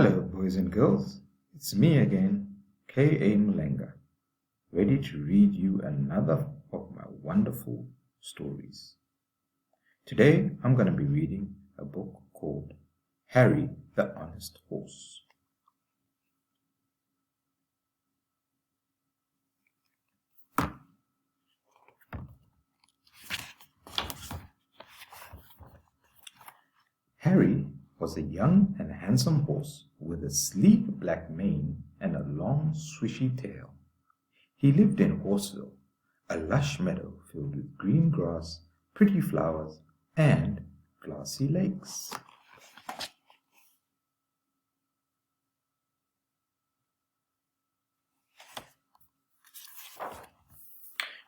Hello, boys and girls. It's me again, K.A. Malenga, ready to read you another of my wonderful stories. Today, I'm going to be reading a book called Harry the Honest Horse. Harry was a young and handsome horse with a sleek black mane and a long swishy tail. He lived in Horseville, a lush meadow filled with green grass, pretty flowers, and glassy lakes.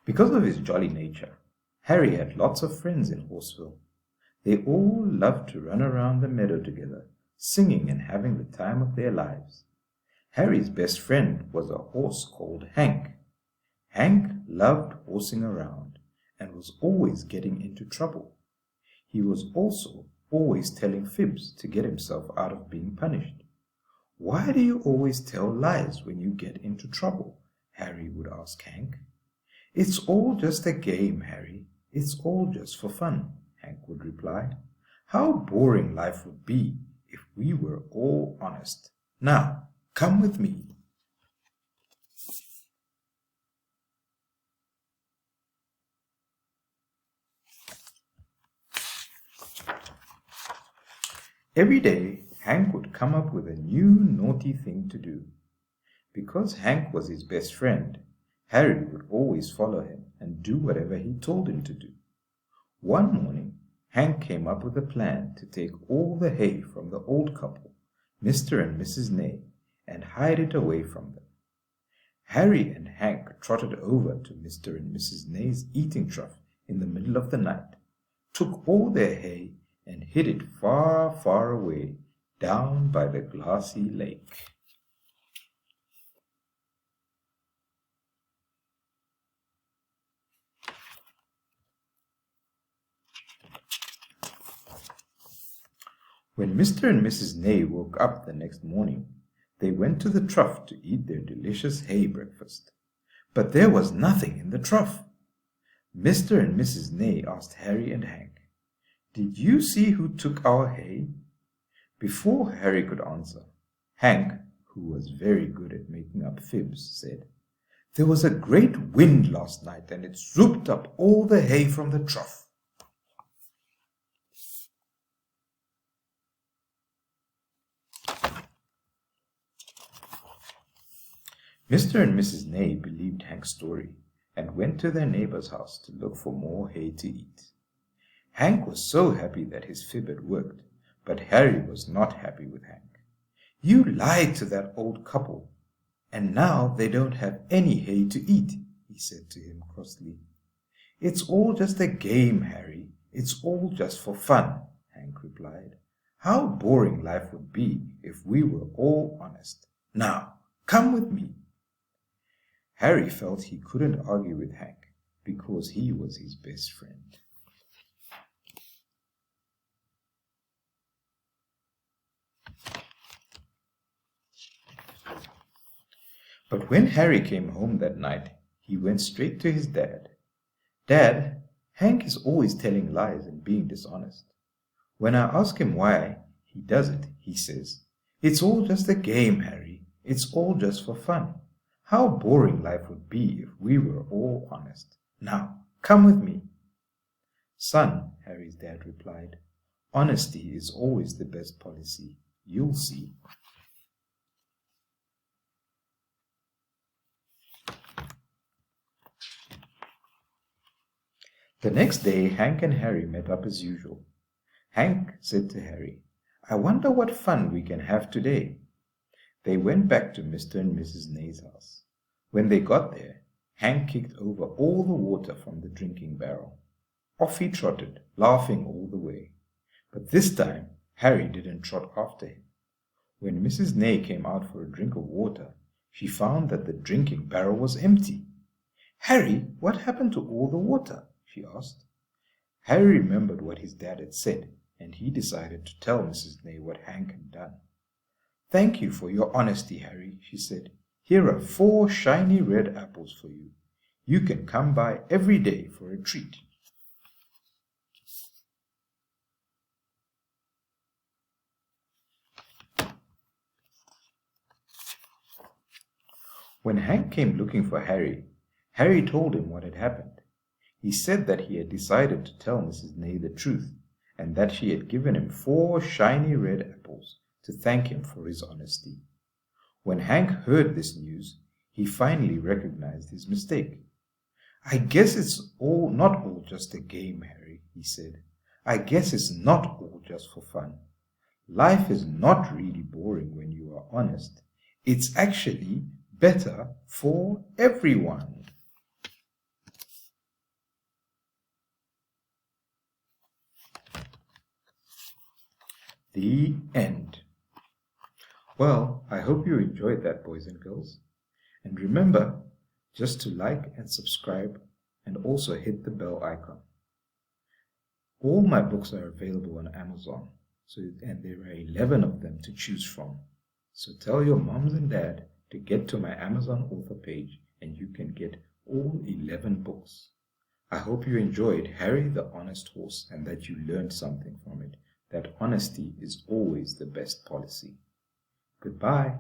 Because of his jolly nature, Harry had lots of friends in Horseville. They all loved to run around the meadow together, singing and having the time of their lives. Harry's best friend was a horse called Hank. Hank loved horsing around and was always getting into trouble. He was also always telling fibs to get himself out of being punished. "Why do you always tell lies when you get into trouble?" Harry would ask Hank. "It's all just a game, Harry. It's all just for fun," Hank would reply. "How boring life would be if we were all honest. Now, come with me." Every day, Hank would come up with a new naughty thing to do. Because Hank was his best friend, Harry would always follow him and do whatever he told him to do. One morning, Hank came up with a plan to take all the hay from the old couple, Mr. and Mrs. Ney, and hide it away from them. Harry and Hank trotted over to Mr. and Mrs. Ney's eating trough in the middle of the night, took all their hay, and hid it far, far away down by the glassy lake. When Mr. and Mrs. Ney woke up the next morning, they went to the trough to eat their delicious hay breakfast. But there was nothing in the trough. Mr. and Mrs. Ney asked Harry and Hank, "Did you see who took our hay?" Before Harry could answer, Hank, who was very good at making up fibs, said, "There was a great wind last night, and it swooped up all the hay from the trough." Mr. and Mrs. Ney believed Hank's story and went to their neighbor's house to look for more hay to eat. Hank was so happy that his fib had worked, but Harry was not happy with Hank. "You lied to that old couple, and now they don't have any hay to eat," he said to him crossly. "It's all just a game, Harry. It's all just for fun," Hank replied. "How boring life would be if we were all honest. Now, come with me." Harry felt he couldn't argue with Hank because he was his best friend. But when Harry came home that night, he went straight to his dad. "Dad, Hank is always telling lies and being dishonest. When I ask him why he does it, he says, 'It's all just a game, Harry. It's all just for fun. How boring life would be if we were all honest. Now, come with me." "Son," Harry's dad replied, "honesty is always the best policy. You'll see." The next day, Hank and Harry met up as usual. Hank said to Harry, "I wonder what fun we can have today." They went back to Mr. and Mrs. Ney's house. When they got there, Hank kicked over all the water from the drinking barrel. Off he trotted, laughing all the way. But this time, Harry didn't trot after him. When Mrs. Ney came out for a drink of water, she found that the drinking barrel was empty. "Harry, what happened to all the water?" she asked. Harry remembered what his dad had said, and he decided to tell Mrs. Ney what Hank had done. "Thank you for your honesty, Harry," she said. "Here are 4 shiny red apples for you. You can come by every day for a treat." When Hank came looking for Harry, Harry told him what had happened. He said that he had decided to tell Mrs. Ney the truth, and that she had given him 4 shiny red apples to thank him for his honesty. When Hank heard this news, he finally recognized his mistake. "I guess it's not all just a game, Harry," he said. "I guess it's not all just for fun. Life is not really boring when you are honest. It's actually better for everyone." The end. Well, I hope you enjoyed that, boys and girls. And remember just to like and subscribe and also hit the bell icon. All my books are available on Amazon, and there are 11 of them to choose from. So tell your moms and dad to get to my Amazon author page and you can get all 11 books. I hope you enjoyed Harry the Honest Horse and that you learned something from it, that honesty is always the best policy. Goodbye.